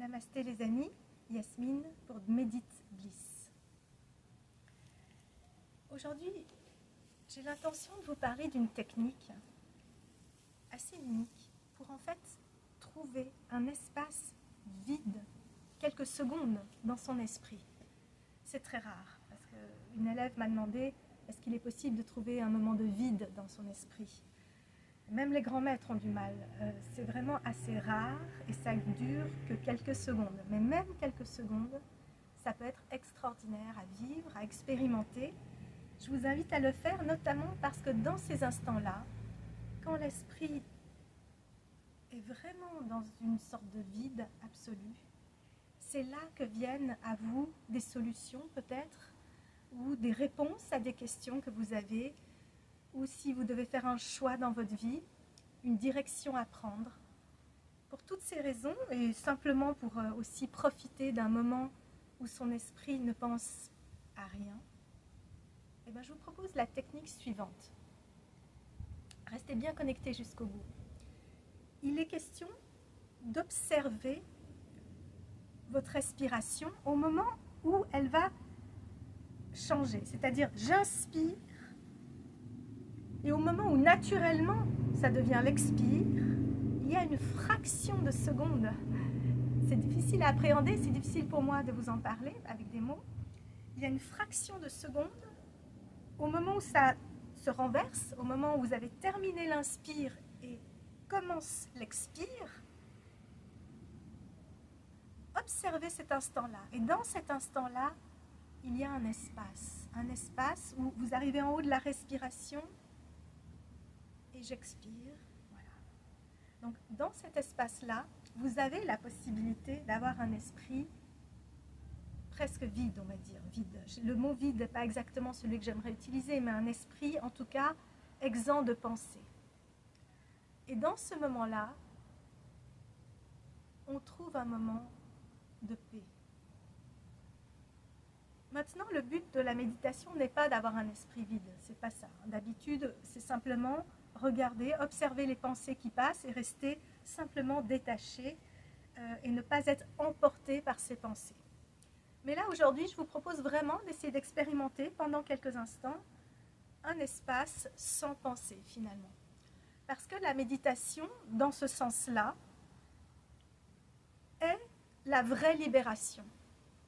Namasté les amis, Yasmine pour Medite Bliss. Aujourd'hui, j'ai l'intention de vous parler d'une technique assez unique pour en fait trouver un espace vide, quelques secondes dans son esprit. C'est très rare parce qu'une élève m'a demandé est-ce qu'il est possible de trouver un moment de vide dans son esprit. Même les grands maîtres ont du mal. C'est vraiment assez rare et ça dure que quelques secondes. Mais même quelques secondes, ça peut être extraordinaire à vivre, à expérimenter. Je vous invite à le faire, notamment parce que dans ces instants-là, quand l'esprit est vraiment dans une sorte de vide absolu, c'est là que viennent à vous des solutions peut-être, ou des réponses à des questions que vous avez, ou si vous devez faire un choix dans votre vie, une direction à prendre. Pour toutes ces raisons, et simplement pour aussi profiter d'un moment où son esprit ne pense à rien, eh bien, je vous propose la technique suivante. Restez bien connectés jusqu'au bout. Il est question d'observer votre respiration au moment où elle va changer. C'est-à-dire, j'inspire, et au moment où naturellement ça devient l'expire, il y a une fraction de seconde. C'est difficile à appréhender, c'est difficile pour moi de vous en parler avec des mots. Il y a une fraction de seconde au moment où ça se renverse, au moment où vous avez terminé l'inspire et commence l'expire. Observez cet instant-là. Et dans cet instant-là, il y a un espace où vous arrivez en haut de la respiration et j'expire. Voilà. Donc, dans cet espace-là, vous avez la possibilité d'avoir un esprit presque vide, on va dire, vide. Le mot vide n'est pas exactement celui que j'aimerais utiliser, mais un esprit, en tout cas, exempt de pensée. Et dans ce moment-là, on trouve un moment de paix. Maintenant, le but de la méditation n'est pas d'avoir un esprit vide, c'est pas ça. D'habitude, c'est simplement regarder, observer les pensées qui passent et rester simplement détaché et ne pas être emporté par ces pensées. Mais là, aujourd'hui, je vous propose vraiment d'essayer d'expérimenter pendant quelques instants un espace sans pensée, finalement. Parce que la méditation, dans ce sens-là, est la vraie libération.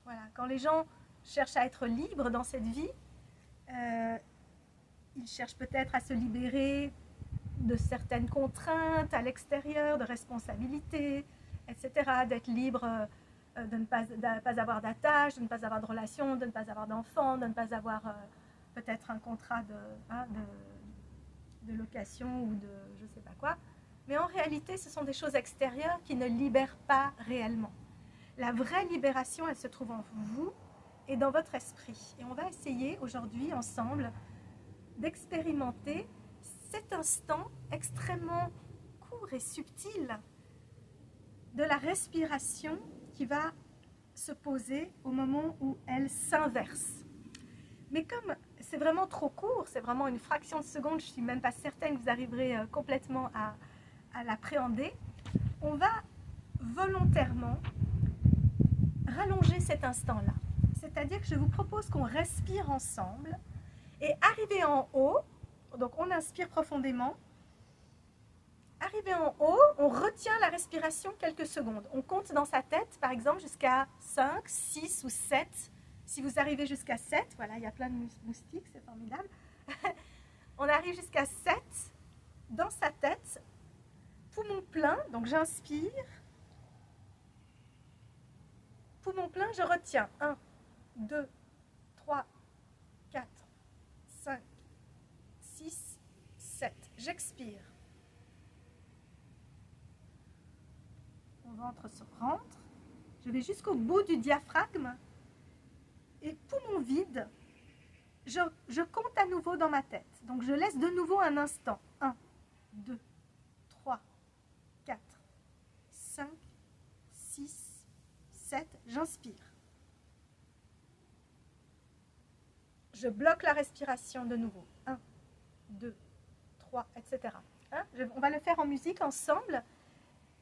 Voilà, quand les gens cherchent à être libres dans cette vie, ils cherchent peut-être à se libérer de certaines contraintes à l'extérieur, de responsabilités, etc., d'être libre de ne pas avoir d'attache, de ne pas avoir de relation, de ne pas avoir d'enfants, de ne pas avoir peut-être un contrat de location ou de je ne sais pas quoi. Mais en réalité, ce sont des choses extérieures qui ne libèrent pas réellement. La vraie libération, elle se trouve en vous et dans votre esprit. Et on va essayer aujourd'hui, ensemble, d'expérimenter cet instant extrêmement court et subtil de la respiration qui va se poser au moment où elle s'inverse. Mais comme c'est vraiment trop court, c'est vraiment une fraction de seconde, je ne suis même pas certaine que vous arriverez complètement à l'appréhender, on va volontairement rallonger cet instant-là. C'est-à-dire que je vous propose qu'on respire ensemble et arrivé en haut, donc on inspire profondément, arrivé en haut, on retient la respiration quelques secondes. On compte dans sa tête, par exemple, jusqu'à 5, 6 ou 7. Si vous arrivez jusqu'à 7, voilà, il y a plein de moustiques, c'est formidable. On arrive jusqu'à 7 dans sa tête, poumon plein, donc j'inspire. Poumon plein, je retiens. 1, 2, 3, 4, 5, 6, 7. J'expire. Mon ventre se rentre. Je vais jusqu'au bout du diaphragme. Et poumon vide, je compte à nouveau dans ma tête. Donc je laisse de nouveau un instant. 1, 2, 3, 4, 5, 6, 7. J'inspire. Je bloque la respiration de nouveau. 1, 2, 3, etc. Hein? On va le faire en musique ensemble.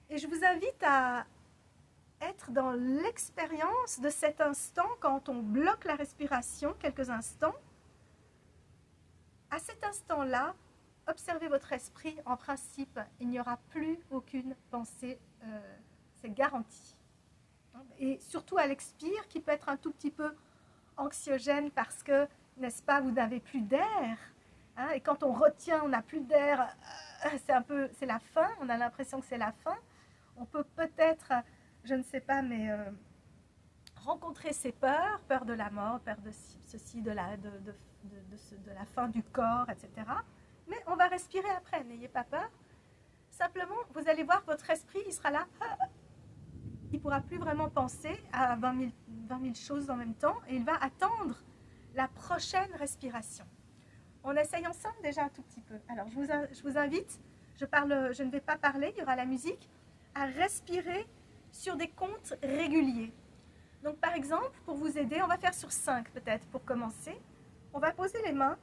Et je vous invite à être dans l'expérience de cet instant quand on bloque la respiration quelques instants. À cet instant-là, observez votre esprit. En principe, il n'y aura plus aucune pensée, c'est garanti. Et surtout à l'expire, qui peut être un tout petit peu anxiogène parce que, n'est-ce pas, vous n'avez plus d'air. Hein, et quand on retient, on n'a plus d'air, c'est la fin, on a l'impression que c'est la fin. On peut peut-être, je ne sais pas, mais rencontrer ses peurs, peur de la mort, peur de ceci, de la fin du corps, etc. Mais on va respirer après, n'ayez pas peur. Simplement, vous allez voir, votre esprit, il sera là. Il ne pourra plus vraiment penser à 20 000 choses en même temps et il va attendre la prochaine respiration. On essaye ensemble déjà un tout petit peu. Alors, je vous invite, je ne vais pas parler, il y aura la musique, à respirer sur des comptes réguliers. Donc, par exemple, pour vous aider, on va faire sur 5 peut-être pour commencer. On va poser les mains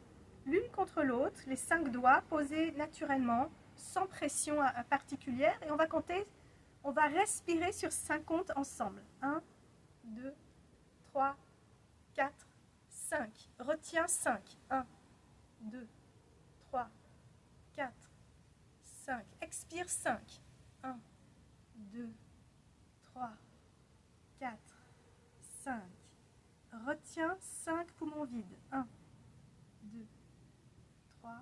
l'une contre l'autre, les 5 doigts posés naturellement, sans pression particulière. Et on va compter, on va respirer sur 5 comptes ensemble. 1, 2, 3, 4, 5. Retiens 5. 1, 2, 3, 4, 5. Expire 5. 1, 2, 3, 4, 5. Retiens 5 poumons vides. 1, 2, 3,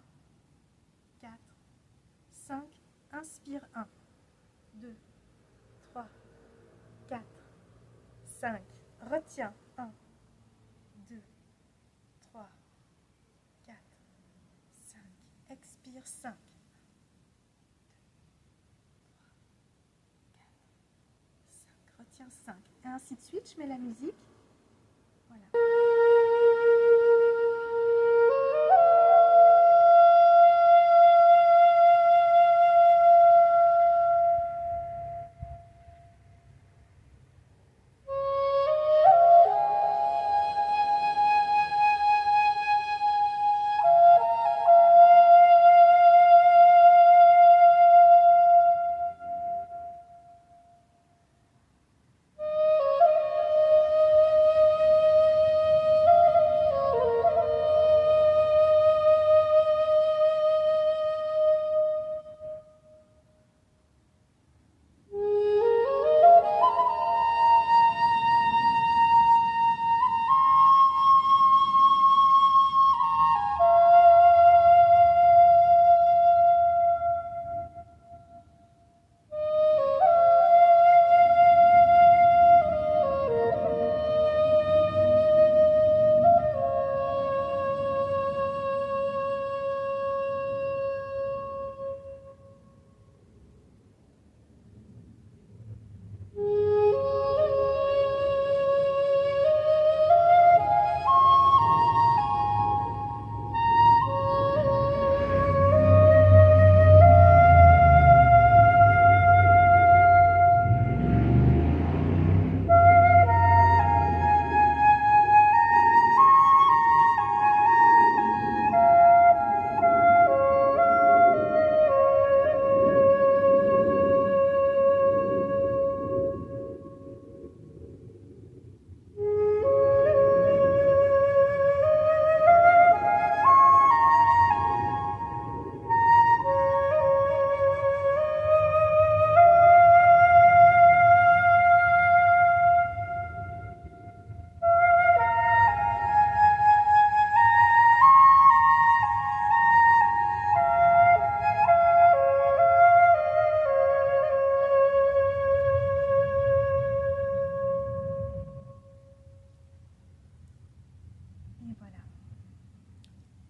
4, 5. Inspire 1, 2, 3, 4, 5. Retiens 1, 2, 3, 4, 5. Expire 5. Retiens 5. Et ainsi de suite, je mets la musique. Voilà.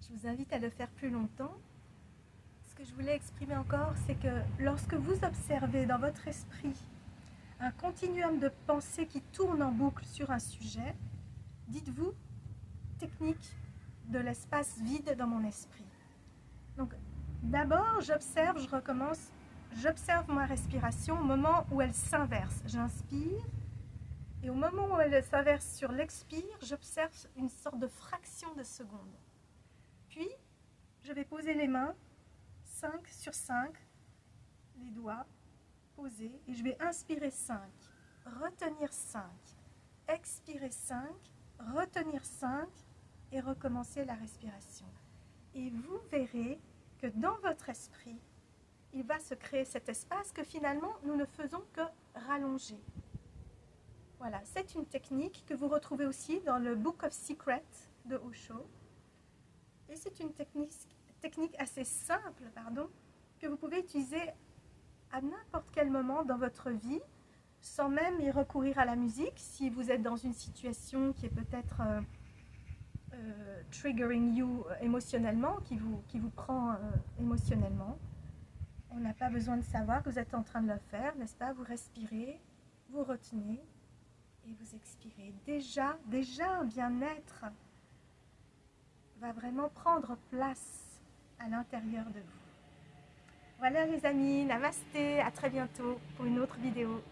Je vous invite à le faire plus longtemps. Ce que je voulais exprimer encore, c'est que lorsque vous observez dans votre esprit un continuum de pensée qui tourne en boucle sur un sujet, dites-vous technique de l'espace vide dans mon esprit. Donc d'abord, j'observe, je recommence, j'observe ma respiration au moment où elle s'inverse. J'inspire et au moment où elle s'inverse sur l'expire, j'observe une sorte de fraction de seconde. Puis, je vais poser les mains, 5 sur 5, les doigts posés, et je vais inspirer 5. retenir 5, expirer 5, retenir 5 et recommencer la respiration. Et vous verrez que dans votre esprit, il va se créer cet espace que finalement nous ne faisons que rallonger. Voilà, c'est une technique que vous retrouvez aussi dans le Book of Secrets de Osho. Et c'est une technique assez simple, que vous pouvez utiliser à n'importe quel moment dans votre vie, sans même y recourir à la musique, si vous êtes dans une situation qui est peut-être triggering you émotionnellement, qui vous prend émotionnellement. On n'a pas besoin de savoir que vous êtes en train de le faire, n'est-ce pas? Vous respirez, vous retenez et vous expirez. Déjà un bien-être va vraiment prendre place à l'intérieur de vous. Voilà les amis, namasté, à très bientôt pour une autre vidéo.